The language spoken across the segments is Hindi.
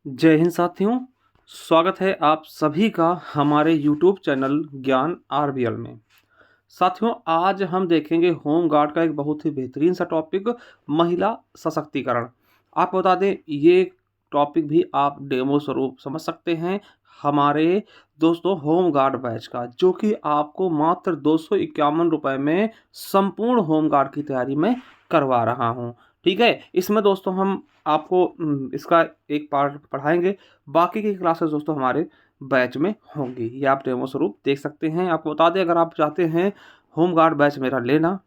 जय हिंद साथियों। स्वागत है आप सभी का हमारे YouTube चैनल ज्ञान आरबीएल में। साथियों, आज हम देखेंगे होम गार्ड का एक बहुत ही बेहतरीन सा टॉपिक, महिला सशक्तिकरण। आपको बता दें, ये टॉपिक भी आप डेमो स्वरूप समझ सकते हैं हमारे दोस्तों होम गार्ड बैच का, जो कि आपको मात्र 251 रुपये में संपूर्ण होम गार्ड की तैयारी में करवा रहा हूँ। ठीक है, इसमें दोस्तों हम आपको इसका एक पार्ट पढ़ाएंगे, बाकी की क्लासेस दोस्तों हमारे बैच में होंगी। ये आप डेमो स्वरूप देख सकते हैं। आपको बता दें, अगर आप चाहते हैं होम गार्ड बैच मेरा लेना,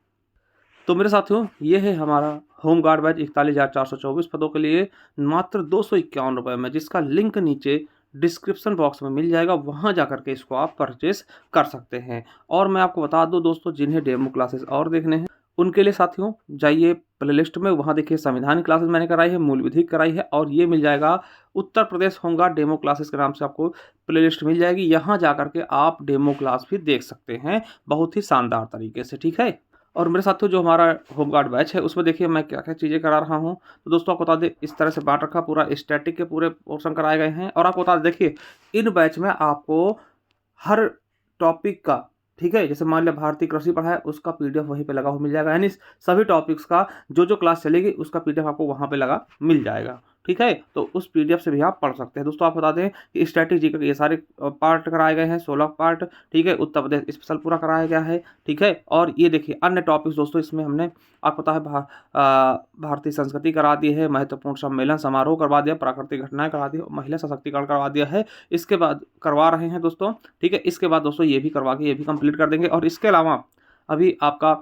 तो मेरे साथियों ये है हमारा होम गार्ड बैच 41,424 पदों के लिए मात्र 251 रुपये में, जिसका लिंक नीचे डिस्क्रिप्शन बॉक्स में मिल जाएगा। वहां जाकर के इसको आप परचेस कर सकते हैं। और मैं आपको बता दूं दोस्तों, जिन्हें डेमो क्लासेस और देखने हैं उनके लिए साथियों जाइए प्लेलिस्ट में, वहां देखिए संविधान क्लासेस मैंने कराई है, मूल विधि कराई है, और ये मिल जाएगा Uttar Pradesh home guard demo classes के नाम से आपको प्लेलिस्ट मिल जाएगी। यहाँ जाकर के आप डेमो क्लास भी देख सकते हैं बहुत ही शानदार तरीके से। ठीक है, और मेरे साथियों जो हमारा होम गार्ड बैच है उसमें देखिए मैं क्या क्या चीज़ें करा रहा हूँ। तो दोस्तों आपको बता दें, इस तरह से बांट रखा, पूरा स्टैटिक के पूरे पोर्शन कराए गए हैं। और आपको बता दें, देखिए इन बैच में आपको हर टॉपिक का, ठीक है, जैसे मान लिया भारतीय कृषि पढ़ा है, उसका पीडीएफ वहीं पे लगा हुआ मिल जाएगा। यानी सभी टॉपिक्स का जो जो क्लास चलेगी उसका पीडीएफ आपको वहाँ पे लगा मिल जाएगा। ठीक है, तो उस पीडीएफ से भी आप पढ़ सकते हैं। दोस्तों आप बता दें कि स्ट्रैटेजी के ये सारे पार्ट कराए गए हैं, 16 पार्ट। ठीक है, उत्तर प्रदेश स्पेशल पूरा कराया गया है। ठीक है, और ये देखिए अन्य टॉपिक्स दोस्तों, इसमें हमने आपको पता है भारतीय संस्कृति करा दी है, महत्वपूर्ण सम्मेलन समारोह करवा दिया, प्राकृतिक घटनाएं करा दी, महिला सशक्तिकरण करवा दिया है। इसके बाद करवा रहे हैं दोस्तों। ठीक है, इसके बाद दोस्तों ये भी करवा के ये भी कंप्लीट कर देंगे। और इसके अलावा अभी आपका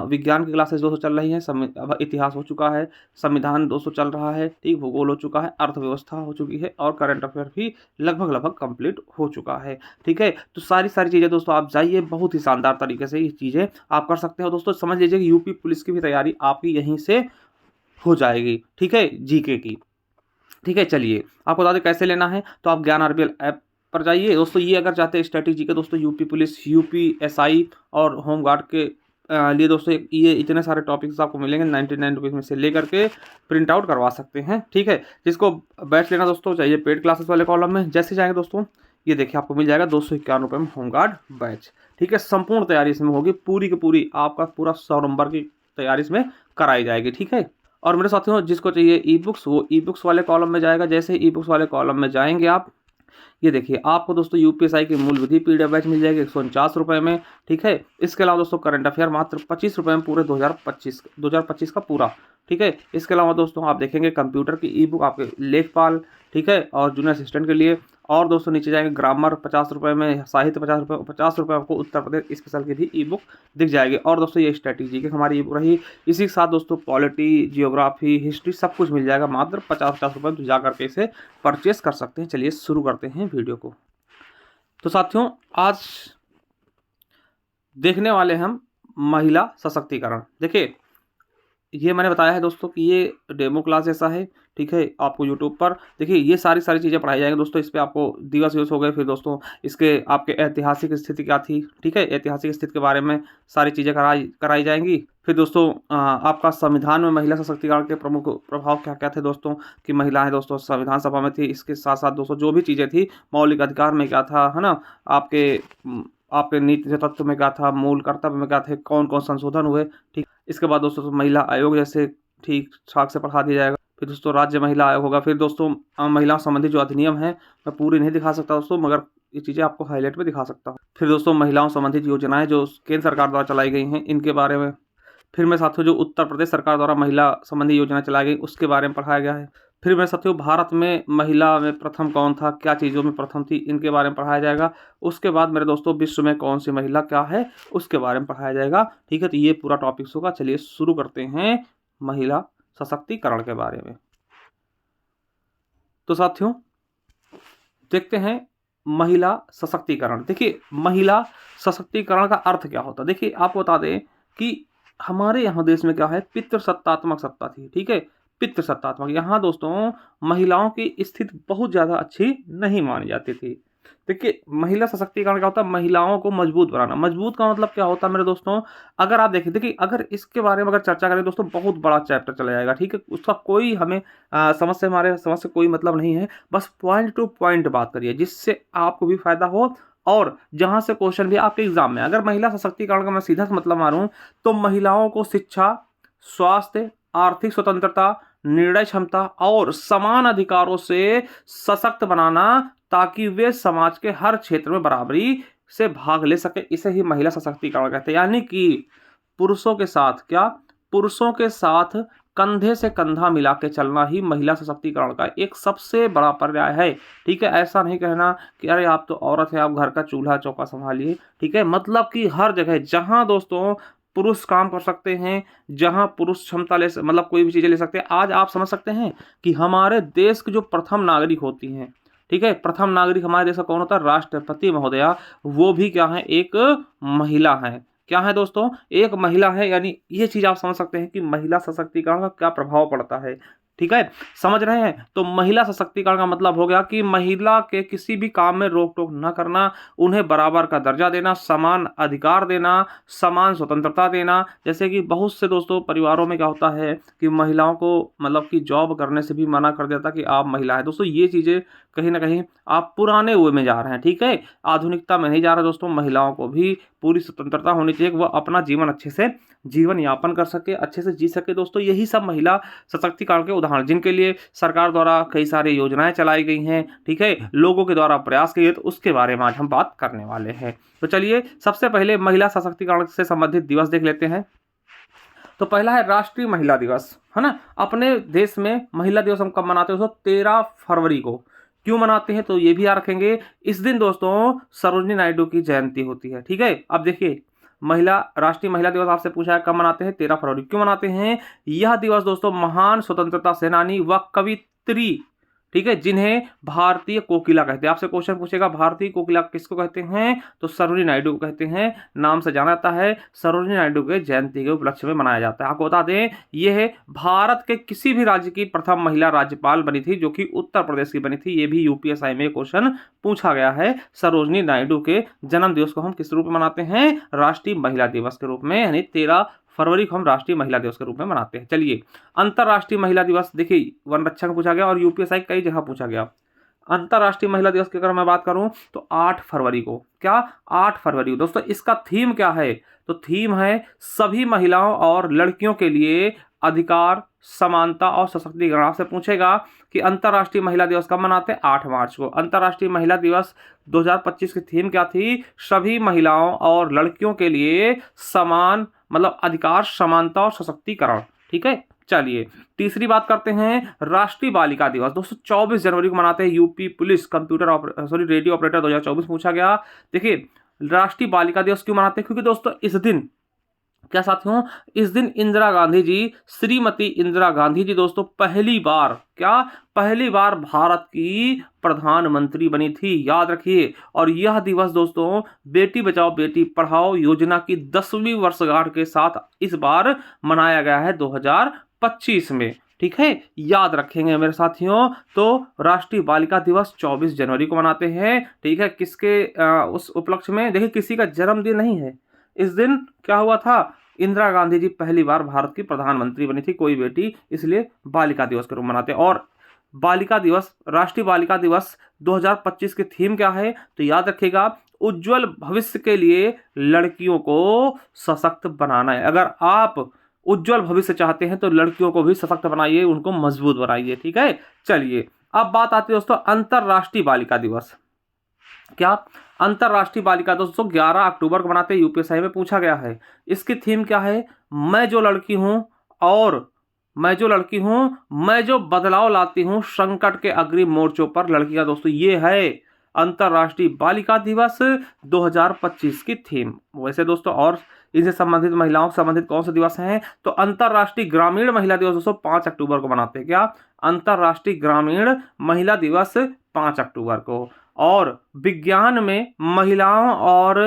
विज्ञान की क्लासेस दोस्तों चल रही हैं। अब इतिहास हो चुका है, संविधान दोस्तों चल रहा है, ठीक, भूगोल हो चुका है, अर्थव्यवस्था हो चुकी है, और करंट अफेयर भी लगभग कंप्लीट हो चुका है। ठीक है, तो सारी चीज़ें दोस्तों आप जाइए, बहुत ही शानदार तरीके से ये चीज़ें आप कर सकते हो। दोस्तों समझ लीजिए कि यूपी पुलिस की भी तैयारी आपकी यहीं से हो जाएगी। ठीक है, जीके की। ठीक है, चलिए आपको बता दें कैसे लेना है। तो आप ज्ञान आरबीएल ऐप पर जाइए दोस्तों। ये अगर चाहते हैं स्ट्रेटेजी के दोस्तों, यूपी पुलिस, यूपी एसआई और होम गार्ड के लिए दोस्तों ये इतने सारे टॉपिक्स आपको मिलेंगे 99 रुपीज़ में से लेकर के प्रिंट आउट करवा सकते हैं। ठीक है, जिसको बैच लेना दोस्तों चाहिए पेड क्लासेस वाले कॉलम में, जैसे जाएंगे दोस्तों ये देखिए आपको मिल जाएगा 251 रुपये में होम गार्ड बैच। ठीक है, संपूर्ण तैयारी इसमें होगी, पूरी की पूरी आपका पूरा 100 नंबर की तैयारी इसमें कराई जाएगी। ठीक है, और मेरे साथियों जिसको चाहिए ई बुक्स, वो ई बुक्स वाले कॉलम में जाएगा। जैसे ई बुक्स वाले कॉलम में जाएंगे आप, ये देखिए आपको दोस्तों यूपीएसआई की मूल विधि पीडीएफ बैच मिल जाएगी 149 रुपये में। ठीक है, इसके अलावा दोस्तों करंट अफेयर मात्र 25 रुपये में पूरे 2025 का पूरा। ठीक है, इसके अलावा दोस्तों आप देखेंगे कंप्यूटर की ई बुक आपके लेखपाल, ठीक है, और जूनियर असिस्टेंट के लिए। और दोस्तों नीचे जाएंगे ग्रामर 50 रुपये में, साहित्य 50 रुपये आपको उत्तर प्रदेश स्पेशल की भी ई बुक दिख जाएगी। और दोस्तों ये स्ट्रैटेजी की हमारी ई बुक रही। इसी के साथ दोस्तों पॉलिटी, जियोग्राफी, हिस्ट्री सब कुछ मिल जाएगा मात्र 50 रुपये में, जा करके इसे परचेस कर सकते हैं। चलिए शुरू करते हैं वीडियो को। तो साथियों आज देखने वाले हम महिला सशक्तिकरण। देखिए ये मैंने बताया है दोस्तों कि ये डेमो क्लास जैसा है। ठीक है, आपको यूट्यूब पर देखिए ये सारी चीज़ें पढ़ाई जाएंगी दोस्तों। इस पर आपको दिवस हो गए, फिर दोस्तों इसके आपके ऐतिहासिक स्थिति क्या थी, ठीक है, ऐतिहासिक स्थिति के बारे में सारी चीज़ें कराई जाएंगी। फिर दोस्तों आपका संविधान में महिला सशक्तिकरण के प्रमुख प्रभाव क्या क्या थे दोस्तों, कि महिलाएं दोस्तों संविधान सभा में थी। इसके साथ साथ दोस्तों जो भी चीज़ें थी, मौलिक अधिकार में क्या था, है ना, आपके नीति तत्व में क्या था, मूल कर्तव्य में क्या थे, कौन कौन संशोधन हुए। ठीक, इसके बाद दोस्तों तो महिला आयोग जैसे ठीक ठाक से पढ़ा दिया जाएगा। फिर दोस्तों राज्य महिला आयोग होगा। फिर दोस्तों महिलाओं संबंधी जो अधिनियम है, मैं पूरी नहीं दिखा सकता दोस्तों, मगर ये चीज़ें आपको हाईलाइट में दिखा सकता हूँ। फिर दोस्तों महिलाओं संबंधित योजनाएं जो केंद्र सरकार द्वारा चलाई गई हैं, इनके बारे में। फिर मेरे साथियों जो उत्तर प्रदेश सरकार द्वारा महिला संबंधी योजना चलाई गई उसके बारे में पढ़ाया गया है। फिर मेरे साथियों भारत में महिला में प्रथम कौन था, क्या चीज़ों में प्रथम थी, इनके बारे में पढ़ाया जाएगा। उसके बाद मेरे दोस्तों विश्व में कौन सी महिला क्या है उसके बारे में पढ़ाया जाएगा। ठीक है, तो ये पूरा टॉपिक्स होगा। चलिए शुरू करते हैं महिला सशक्तिकरण के बारे में। तो साथियों देखते हैं महिला सशक्तिकरण। देखिए महिला सशक्तिकरण का अर्थ क्या होता है। देखिए आपको बता दें कि हमारे यहाँ देश में क्या है, पितृसत्तात्मक सत्ता थी। ठीक है, पितृसत्तात्मक, यहाँ दोस्तों महिलाओं की स्थिति बहुत ज़्यादा अच्छी नहीं मानी जाती थी। देखिए, महिला सशक्तिकरण क्या होता है? महिलाओं को मजबूत बनाना। मजबूत का मतलब क्या होता है मेरे दोस्तों? अगर आप देखें, देखिए अगर इसके बारे में अगर चर्चा करें दोस्तों, बहुत बड़ा चैप्टर चला जाएगा, ठीक है? उसका कोई हमें समझ से कोई मतलब नहीं है। बस पॉइंट टू पॉइंट बात करिए, जिससे आपको भी फायदा हो और जहां से क्वेश्चन भी आपके एग्जाम में। अगर महिला सशक्तिकरण का मैं सीधा सा मतलब मारूं, तो महिलाओं को शिक्षा, स्वास्थ्य, आर्थिक स्वतंत्रता, निर्णय क्षमता और समान अधिकारों से सशक्त बनाना, ताकि वे समाज के हर क्षेत्र में बराबरी से भाग ले सके। इसे ही महिला सशक्तिकरण कहते हैं। यानी कि पुरुषों के साथ क्या, पुरुषों के साथ कंधे से कंधा मिला के चलना ही महिला सशक्तिकरण का एक सबसे बड़ा पर्याय है। ठीक है, ऐसा नहीं कहना कि अरे आप तो औरत है, आप घर का चूल्हा चौका संभालिए। ठीक है, मतलब कि हर जगह जहां दोस्तों पुरुष काम कर सकते हैं, जहां पुरुष क्षमता मतलब कोई भी चीजें ले सकते हैं। आज आप समझ सकते हैं कि हमारे देश की जो प्रथम नागरिक होती हैं, ठीक है, प्रथम नागरिक हमारे देश का कौन होता है? राष्ट्रपति महोदया। वो भी क्या है? एक महिला है। क्या है दोस्तों? एक महिला है। यानी ये चीज आप समझ सकते हैं कि महिला सशक्तिकरण का क्या प्रभाव पड़ता है। ठीक है, समझ रहे हैं? तो महिला सशक्तिकरण का मतलब हो गया कि महिला के किसी भी काम में रोक टोक न करना, उन्हें बराबर का दर्जा देना, समान अधिकार देना, समान स्वतंत्रता देना। जैसे कि बहुत से दोस्तों परिवारों में क्या होता है कि महिलाओं को मतलब कि जॉब करने से भी मना कर देता कि आप महिला है। दोस्तों ये चीजें कहीं ना कहीं आप पुराने वे में जा रहे हैं। ठीक है, आधुनिकता में नहीं जा रहे दोस्तों। महिलाओं को भी पूरी स्वतंत्रता होनी चाहिए कि वह अपना जीवन अच्छे से जीवन यापन कर सके, अच्छे से जी सके। दोस्तों यही सब महिला सशक्तिकरण के उदाहरण, जिनके लिए सरकार द्वारा कई सारी योजनाएं चलाई गई हैं, ठीक है, लोगों के द्वारा प्रयास किए, तो उसके बारे में आज हम बात करने वाले हैं। तो चलिए सबसे पहले महिला सशक्तिकरण से संबंधित दिवस देख लेते हैं। तो पहला है राष्ट्रीय महिला दिवस, है ना। अपने देश में महिला दिवस हम कब मनाते हैं दोस्तों? 13 फरवरी को। क्यों मनाते हैं तो ये भी याद रखेंगे। इस दिन दोस्तों सरोजिनी नायडू की जयंती होती है। ठीक है, अब देखिए राष्ट्रीय महिला दिवस आपसे पूछा है कब मनाते हैं? 13 फरवरी। क्यों मनाते हैं? यह दिवस दोस्तों महान स्वतंत्रता सेनानी व कवित्री, ठीक है, जिन्हें भारतीय कोकिला कहते हैं। आपसे क्वेश्चन पूछेगा भारतीय कोकिला किसको कहते हैं? तो सरोजिनी नायडू को कहते हैं। नाम से जाना जाता है। सरोजिनी नायडू के जयंती के उपलक्ष्य में मनाया जाता है। आपको बता दें यह भारत के किसी भी राज्य की प्रथम महिला राज्यपाल बनी थी, जो कि उत्तर प्रदेश की बनी थी। ये भी यूपीएसआई में क्वेश्चन पूछा गया है। सरोजिनी नायडू के जन्म दिवस को हम किस रूप में मनाते हैं? राष्ट्रीय महिला दिवस के रूप में, यानी 13 फरवरी को हम राष्ट्रीय महिला दिवस के रूप में मनाते हैं। चलिए अंतरराष्ट्रीय महिला दिवस, देखिए वन रक्षक पूछा गया और यूपीएसआई कई जगह पूछा गया। अंतरराष्ट्रीय महिला दिवस की अगर मैं बात करूं तो 8 फरवरी को। क्या? 8 फरवरी को। दोस्तों इसका थीम क्या है? तो थीम है सभी महिलाओं और लड़कियों के लिए अधिकार, समानता और सशक्तिकरण। आपसे पूछेगा कि अंतरराष्ट्रीय महिला दिवस कब मनाते हैं? 8 मार्च को। अंतरराष्ट्रीय महिला दिवस 2025 की थीम क्या थी? सभी महिलाओं और लड़कियों के लिए समान मतलब अधिकार, समानता और सशक्तिकरण। ठीक है, चलिए तीसरी बात करते हैं राष्ट्रीय बालिका दिवस। दोस्तों 24 जनवरी को मनाते हैं। यूपी पुलिस रेडियो ऑपरेटर 2024 पूछा गया। देखिए राष्ट्रीय बालिका दिवस क्यों मनाते हैं? क्योंकि दोस्तों इस दिन क्या साथियों, इस दिन इंदिरा गांधी जी, श्रीमती इंदिरा गांधी जी दोस्तों पहली बार भारत की प्रधानमंत्री बनी थी। याद रखिए। और यह दिवस दोस्तों बेटी बचाओ बेटी पढ़ाओ योजना की 10वीं वर्षगांठ के साथ इस बार मनाया गया है 2025 में। ठीक है, याद रखेंगे मेरे साथियों। तो राष्ट्रीय बालिका दिवस 24 जनवरी को मनाते हैं। ठीक है, किसके उस उपलक्ष्य में? देखिए किसी का जन्मदिन नहीं है। इस दिन क्या हुआ था? इंदिरा गांधी जी पहली बार भारत की प्रधानमंत्री बनी थी कोई बेटी, इसलिए बालिका दिवस के रूप में मनाते हैं। और बालिका दिवस, राष्ट्रीय बालिका दिवस 2025 की थीम क्या है? तो याद रखिएगा उज्जवल भविष्य के लिए लड़कियों को सशक्त बनाना है। अगर आप उज्जवल भविष्य चाहते हैं तो लड़कियों को भी सशक्त बनाइए, उनको मजबूत बनाइए। ठीक है, चलिए अब बात आती है दोस्तों अंतरराष्ट्रीय बालिका दिवस। क्या? अंतरराष्ट्रीय बालिका दिवस दोस्तों 11 अक्टूबर को मनाते हैं। यूपीएसआई में पूछा गया है। इसकी थीम क्या है? मैं जो लड़की हूं मैं जो बदलाव लाती हूं संकट के अग्रिम मोर्चों पर लड़कियां। दोस्तों ये है अंतरराष्ट्रीय बालिका दिवस 2025 की थीम। वैसे दोस्तों और इनसे संबंधित महिलाओं से संबंधित कौन से दिवस हैं? तो अंतरराष्ट्रीय ग्रामीण महिला दिवस दोस्तों 5 अक्टूबर को मनाते हैं। क्या? अंतरराष्ट्रीय ग्रामीण महिला दिवस 5 अक्टूबर को। और विज्ञान में महिलाओं और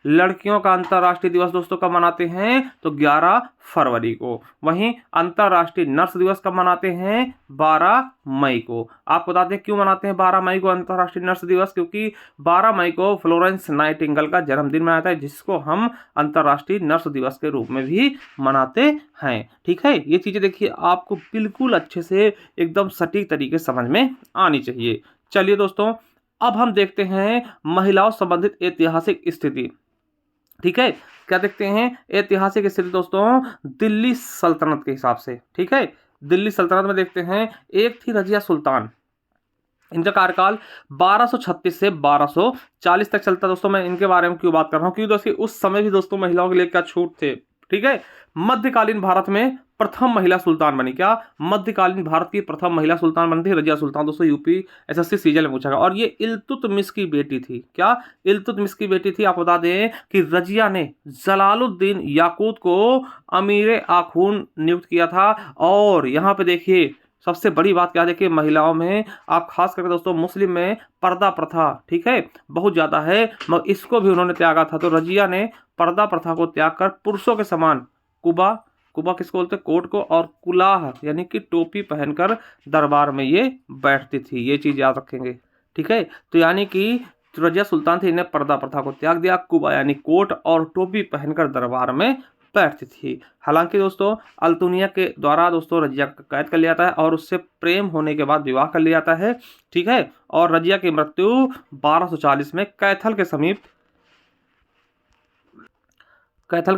लड़कियों का अंतर्राष्ट्रीय दिवस दोस्तों कब मनाते हैं? तो 11 फरवरी को। वहीं अंतर्राष्ट्रीय नर्स दिवस कब मनाते हैं? 12 मई को। आपको बता दें क्यों मनाते हैं 12 मई को अंतर्राष्ट्रीय नर्स दिवस? क्योंकि 12 मई को फ्लोरेंस नाइटिंगेल का जन्मदिन मनाता है, जिसको हम अंतर्राष्ट्रीय नर्स दिवस के रूप में भी मनाते हैं। ठीक है, ये चीजें देखिए आपको बिल्कुल अच्छे से एकदम सटीक तरीके से समझ में आनी चाहिए। चलिए दोस्तों, अब हम देखते हैं महिलाओं संबंधित ऐतिहासिक स्थिति। ठीक है, क्या देखते हैं? ऐतिहासिक स्थिति दोस्तों दिल्ली सल्तनत के हिसाब से। ठीक है, दिल्ली सल्तनत में देखते हैं एक थी रजिया सुल्तान। इनका कार्यकाल 1236 से 1240 तक चलता। दोस्तों मैं इनके बारे में क्यों बात कर रहा हूँ? क्योंकि दोस्तों उस समय भी दोस्तों महिलाओं के लिए क्या छूट थे। ठीक है, मध्यकालीन भारत में प्रथम महिला सुल्तान बनी। क्या? मध्यकालीन भारत की प्रथम महिला सुल्तान बनती है रजिया सुल्तान। दोस्तों यूपी एसएससी सीजन में पूछा गया, और ये इल्तुतमिश की बेटी थी। क्या? इल्तुतमिश की बेटी थी। आपको बता दें कि रजिया ने जलालुद्दीन याकूत को अमीर आखून नियुक्त किया था। और यहाँ पे देखिए सबसे बड़ी बात क्या, देखिए महिलाओं में आप खास करके दोस्तों मुस्लिम में पर्दा प्रथा, ठीक है, बहुत ज्यादा है, मगर इसको भी उन्होंने त्यागा था। तो रजिया ने पर्दा प्रथा को त्याग कर पुरुषों के समान कुबा, कुबा किसको बोलते हैं? कोट को, और कुलाह यानी कि टोपी पहनकर दरबार में ये बैठती थी। ये चीज याद रखेंगे। ठीक है, तो यानी कि रजिया सुल्तान थी, इन्हें पर्दा प्रथा को त्याग दिया, कुबा यानी कोट और टोपी पहनकर दरबार में बैठती थी। हालांकि दोस्तों अल्तुनिया के द्वारा दोस्तों रजिया का कैद कर लिया जाता है और उससे प्रेम होने के बाद विवाह कर लिया जाता है। ठीक है, और रजिया की मृत्यु 1240 में कैथल के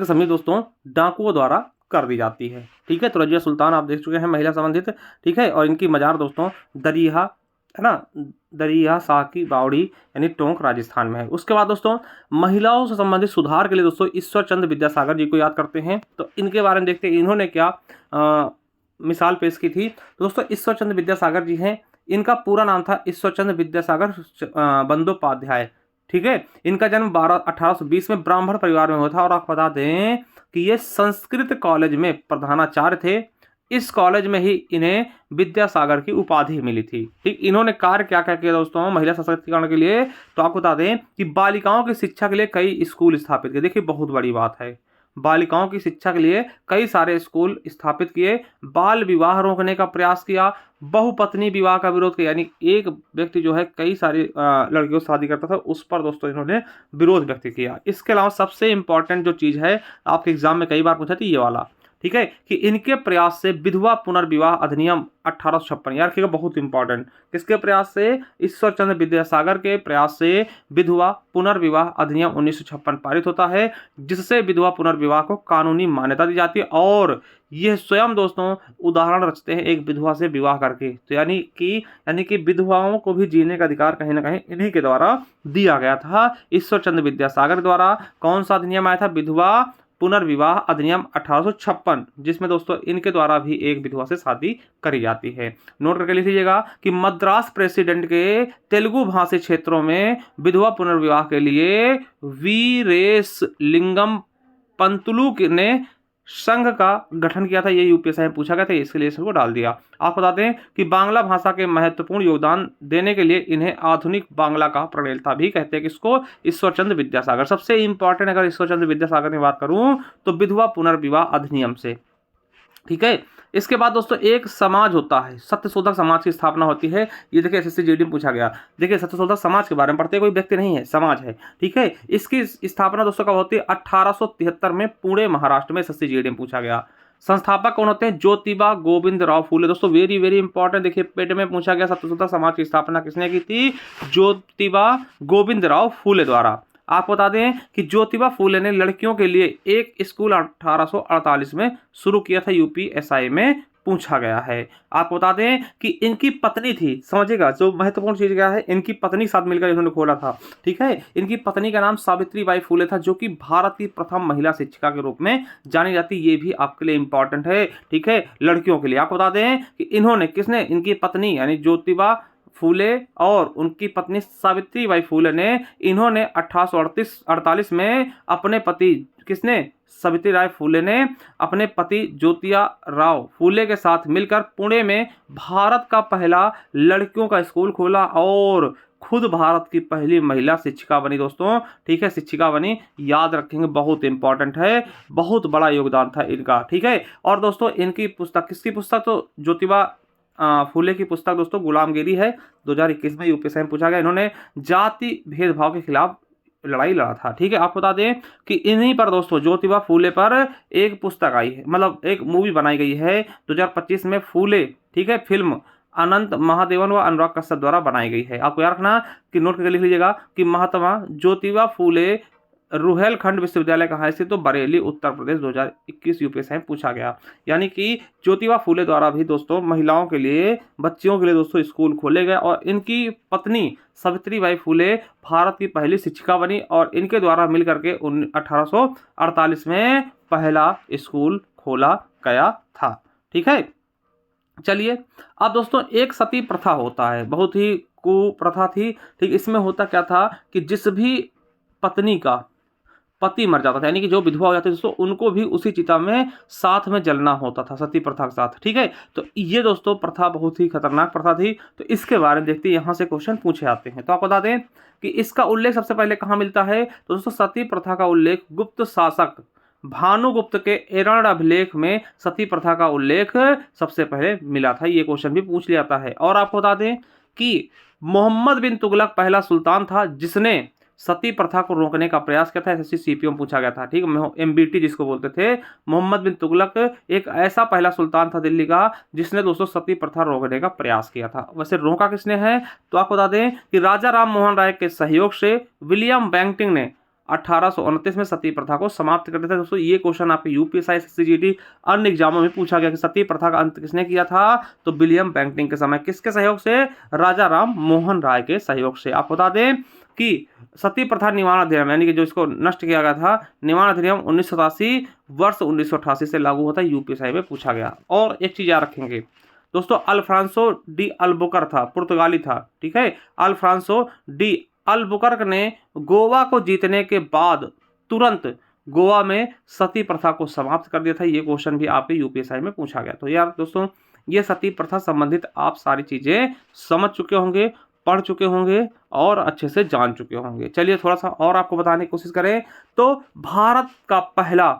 समीप दोस्तों डाकुओं द्वारा कर दी जाती है। ठीक है, तो रजिया सुल्तान आप देख चुके हैं महिला संबंधित। ठीक है, और इनकी मजार दोस्तों दरिया है ना, दरिया शाह की बावड़ी यानी टोंक राजस्थान में है। उसके बाद दोस्तों महिलाओं से संबंधित सुधार के लिए दोस्तों ईश्वर चंद्र विद्यासागर जी को याद करते हैं। तो इनके बारे में देखते हैं इन्होंने क्या मिसाल पेश की थी। तो दोस्तों ईश्वर चंद्र विद्यासागर जी हैं, इनका पूरा नाम था ईश्वर चंद्र विद्यासागर बंदोपाध्याय। ठीक है, इनका जन्म 1820 में ब्राह्मण परिवार में हुआ था। और आप बता दें कि ये संस्कृत कॉलेज में प्रधानाचार्य थे। इस कॉलेज में ही इन्हें विद्यासागर की उपाधि मिली थी। ठीक, इन्होंने कार्य क्या क्या किया दोस्तों महिला सशक्तिकरण के लिए? तो आपको बता दें कि बालिकाओं की शिक्षा के लिए कई स्कूल स्थापित किए। देखिए बहुत बड़ी बात है, बालिकाओं की शिक्षा के लिए कई सारे स्कूल स्थापित किए, बाल विवाह रोकने का प्रयास किया, बहुपत्नी विवाह का विरोध किया, यानी एक व्यक्ति जो है कई सारी लड़कियों से शादी करता था, उस पर दोस्तों इन्होंने विरोध व्यक्त किया। इसके अलावा सबसे इंपॉर्टेंट जो चीज है आपके एग्जाम में कई बार पूछा थी, ये वाला। ठीक है, कि इनके प्रयास से विधवा पुनर्विवाह अधिनियम 1856, यार रखिएगा बहुत इंपॉर्टेंट, किसके प्रयास से? ईश्वर चंद्र विद्यासागर के प्रयास से विधवा पुनर्विवाह अधिनियम 1956 पारित होता है, जिससे विधवा पुनर्विवाह को कानूनी मान्यता दी जाती है। और यह स्वयं दोस्तों उदाहरण रचते हैं एक विधवा से विवाह करके। तो यानी कि विधवाओं को भी जीने का अधिकार कहीं ना कहीं इन्हीं के द्वारा दिया गया था, ईश्वर चंद्र विद्यासागर द्वारा। कौन सा अधिनियम आया था? विधवा पुनर्विवाह अधिनियम 1856, जिसमें दोस्तों इनके द्वारा भी एक विधवा से शादी करी जाती है। नोट करके लिख लीजिएगा कि मद्रास प्रेसिडेंट के तेलुगु भाषी क्षेत्रों में विधवा पुनर्विवाह के लिए वीरेश लिंगम पंतुलु ने संघ का गठन किया था। ये यूपीएससी में पूछा गया था, इसके लिए इसको डाल दिया। आप बता दें कि बांग्ला भाषा के महत्वपूर्ण योगदान देने के लिए इन्हें आधुनिक बांग्ला का प्रणेता भी कहते हैं। किसको? ईश्वर चंद्र विद्यासागर। सबसे इंपॉर्टेंट अगर ईश्वर चंद्र विद्यासागर की बात करूं तो विधवा पुनर्विवाह अधिनियम से। ठीक है, इसके बाद दोस्तों एक समाज होता है, सत्यशोधक समाज की स्थापना होती है। ये देखिए एसएससी जीडी में पूछा गया। देखिए सत्यशोधक समाज के बारे में पढ़ते, कोई व्यक्ति नहीं है, समाज है। ठीक है, इसकी स्थापना दोस्तों कब होती है? 1873 में पुणे महाराष्ट्र में एसएससी जीडी में पूछा गया। संस्थापक कौन होते हैं? ज्योतिबा गोविंद राव फूले। दोस्तों वेरी वेरी इंपॉर्टेंट, देखिए पेट में पूछा गया सत्यशोधक समाज की स्थापना किसने की थी? ज्योतिबा गोविंद राव फूले द्वारा। आपको बता दें कि ज्योतिबा फूले ने लड़कियों के लिए एक स्कूल 1848 में शुरू किया था, यूपीएससी में पूछा गया है। आपको बता दें कि इनकी पत्नी थी, समझिएगा जो महत्वपूर्ण चीज क्या है, इनकी पत्नी के साथ मिलकर इन्होंने खोला था। ठीक है, इनकी पत्नी का नाम सावित्रीबाई फूले था, जो कि भारत की प्रथम महिला शिक्षिका के रूप में जानी जाती। ये भी आपके लिए इंपॉर्टेंट है। ठीक है, लड़कियों के लिए आपको बता दें कि इन्होंने, किसने? इनकी पत्नी यानी ज्योतिबा फूले और उनकी पत्नी सावित्रीबाई फूले ने, इन्होंने 1848 में अपने पति किसने, सावित्रीबाई फूले ने अपने पति ज्योतिबा राव फूले के साथ मिलकर पुणे में भारत का पहला लड़कियों का स्कूल खोला और खुद भारत की पहली महिला शिक्षिका बनी दोस्तों। ठीक है, शिक्षिका बनी, याद रखेंगे, बहुत इंपॉर्टेंट है, बहुत बड़ा योगदान था इनका। ठीक है, और दोस्तों इनकी पुस्तक, किसकी पुस्तक, तो ज्योतिबा फूले की पुस्तक दोस्तों गुलामगिरी है। 2021 में यूपीएससी में पूछा गया। इन्होंने जाति भेदभाव के खिलाफ लड़ाई लड़ा था। ठीक है, आपको बता दें कि इन्हीं पर दोस्तों ज्योतिबा फूले पर एक पुस्तक आई है, मतलब एक मूवी बनाई गई है 2025 में, फूले, ठीक है, फिल्म अनंत महादेवन व अनुराग कश्यप द्वारा बनाई गई है। आपको याद रखना कि नोट करके लिख लीजिएगा कि महात्मा ज्योतिबा फूले रुहेलखंड विश्वविद्यालय कहाँ स्थित, तो बरेली उत्तर प्रदेश। 2021 यूपीएससी में पूछा गया। यानी कि ज्योतिबा फूले द्वारा भी दोस्तों महिलाओं के लिए, बच्चियों के लिए दोस्तों स्कूल खोले गए और इनकी पत्नी सावित्रीबाई फूले भारत की पहली शिक्षिका बनी और इनके द्वारा मिलकर के 1848 में पहला स्कूल खोला गया था। ठीक है, चलिए अब दोस्तों एक सती प्रथा होता है, बहुत ही कुप्रथा थी। ठीक, इसमें होता क्या था कि जिस भी पत्नी का पति मर जाता था, यानी कि जो विधवा हो जाती थी दोस्तों, उनको भी उसी चिता में साथ में जलना होता था, सती प्रथा के साथ। ठीक है, तो ये दोस्तों प्रथा बहुत ही खतरनाक प्रथा थी। तो इसके बारे में देखते हैं, यहाँ से क्वेश्चन पूछे आते हैं। तो आप बता दें कि इसका उल्लेख सबसे पहले कहाँ मिलता है, तो दोस्तों सती प्रथा का उल्लेख गुप्त शासक भानुगुप्त के एरण अभिलेख में सती प्रथा का उल्लेख सबसे पहले मिला था। ये क्वेश्चन भी पूछ लिया जाता है। और आपको बता दें कि मोहम्मद बिन तुगलक पहला सुल्तान था जिसने सती प्रथा को रोकने का प्रयास किया था। एसएससी सीपीओ में पूछा गया था। ठीक है, एमबीटी जिसको बोलते थे, मोहम्मद बिन तुगलक एक ऐसा पहला सुल्तान था दिल्ली का जिसने दोस्तों सती प्रथा रोकने का प्रयास किया था। वैसे रोका किसने है, तो आपको बता दें कि राजा राम मोहन राय के सहयोग से विलियम बैंटिंग ने 1829 में सती प्रथा को समाप्त कर दिया था। दोस्तों ये क्वेश्चन आपके यूपीएससी, एसएससी, जीडी अन्य एग्जामों में पूछा गया कि सती प्रथा का अंत किसने किया था, तो विलियम बैंटिंग के समय। किसके सहयोग से, राजा राम मोहन राय के सहयोग से। आप बता दें कि सती प्रथा निवारण अधिनियम, यानी कि जो इसको नष्ट किया गया था, निवारण अधिनियम 1987 वर्ष 1988 से लागू होता है। यूपीएससी में पूछा गया। और एक चीज याद रखेंगे दोस्तों, अल्फ्रांसो डी अल्बुकर था, पुर्तगाली था। ठीक है, अल्फ्रांसो डी अल्बुकर्क ने गोवा को जीतने के बाद तुरंत गोवा में सती प्रथा को समाप्त कर दिया था। ये क्वेश्चन भी आपके यूपीएससी में पूछा गया। तो यार दोस्तों ये सती प्रथा संबंधित आप सारी चीजें समझ चुके होंगे, पढ़ चुके होंगे और अच्छे से जान चुके होंगे। चलिए थोड़ा सा और आपको बताने की कोशिश करें तो भारत का पहला,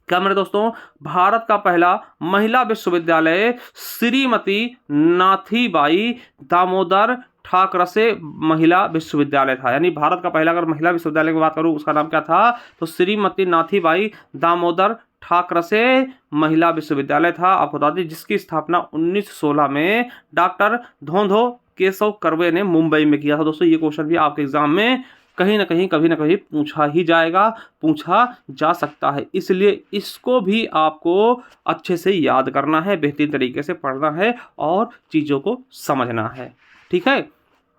क्या मेरे दोस्तों, भारत का पहला महिला विश्वविद्यालय श्रीमती नाथीबाई दामोदर ठाकरसे महिला विश्वविद्यालय था। यानी भारत का पहला, अगर महिला विश्वविद्यालय की बात करूं उसका नाम क्या था, तो श्रीमती नाथीबाई दामोदर ठाकरसे महिला विश्वविद्यालय था। आपको बता दें जिसकी स्थापना 1916 में डॉक्टर धोंधो केशव कर्वे ने मुंबई में किया था। दोस्तों ये क्वेश्चन भी आपके एग्जाम में कहीं ना कहीं, कभी ना कभी पूछा ही जाएगा, पूछा जा सकता है। इसलिए इसको भी आपको अच्छे से याद करना है, बेहतरीन तरीके से पढ़ना है और चीज़ों को समझना है। ठीक है,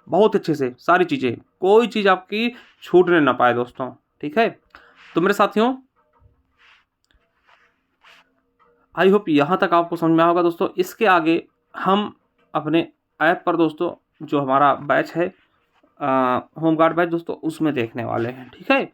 बहुत अच्छे से सारी चीज़ें, कोई चीज़ आपकी छूटने ना पाए दोस्तों। ठीक है, तो मेरे साथियों आई होप यहाँ तक आपको समझ में आया होगा दोस्तों। इसके आगे हम अपने ऐप पर दोस्तों जो हमारा बैच है होमगार्ड बैच दोस्तों, उसमें देखने वाले हैं। ठीक है,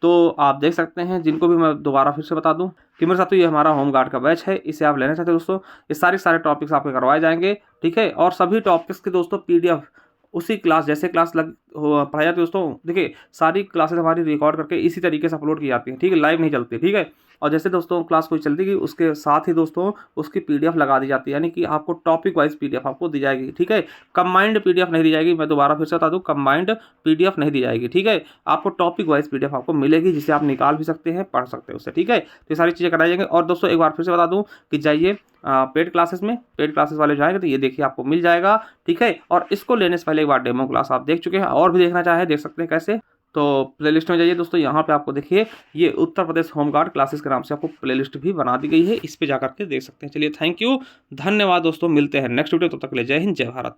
तो आप देख सकते हैं, जिनको भी मैं दोबारा फिर से बता दूं कि मेरे साथ ये हमारा होमगार्ड का बैच है, इसे आप लेना चाहते हैं दोस्तों। ये सारे टॉपिक्स आपके करवाए जाएंगे। ठीक है, और सभी टॉपिक्स के दोस्तों पीडीएफ उसी क्लास, जैसे क्लास पढ़ाई जाती है दोस्तों, देखिए सारी क्लासेस हमारी रिकॉर्ड करके इसी तरीके से अपलोड की जाती है। ठीक है, लाइव नहीं चलती। ठीक है, और जैसे दोस्तों क्लास कोई चलती गई उसके साथ ही दोस्तों उसकी पीडीएफ लगा दी जाती है, यानी कि आपको टॉपिक वाइज पीडीएफ आपको दी जाएगी। ठीक है, कंबाइंड पीडीएफ नहीं दी जाएगी, मैं दोबारा फिर से बता दूं, कंबाइंड पीडीएफ नहीं दी जाएगी। ठीक है, आपको टॉपिक वाइज पीडीएफ आपको मिलेगी जिसे आप निकाल भी सकते हैं, पढ़ सकते हैं उससे। ठीक है, तो ये सारी चीज़ें कराई जाएंगे। और दोस्तों एक बार फिर से बता दूं कि जाइए पेड क्लासेस में, पेड क्लासेस वाले जाएंगे तो ये देखिए आपको मिल जाएगा। ठीक है, और इसको लेने से पहले एक बार डेमो क्लास आप देख चुके हैं, और भी देखना चाहें देख सकते हैं। कैसे, तो प्लेलिस्ट में जाइए दोस्तों, यहाँ पे आपको देखिए ये उत्तर प्रदेश होमगार्ड क्लासेस के नाम से आपको प्लेलिस्ट भी बना दी गई है, इस पे जाकर के देख सकते हैं। चलिए थैंक यू, धन्यवाद दोस्तों, मिलते हैं नेक्स्ट वीडियो, तब तक के लिए जय हिंद, जय भारत।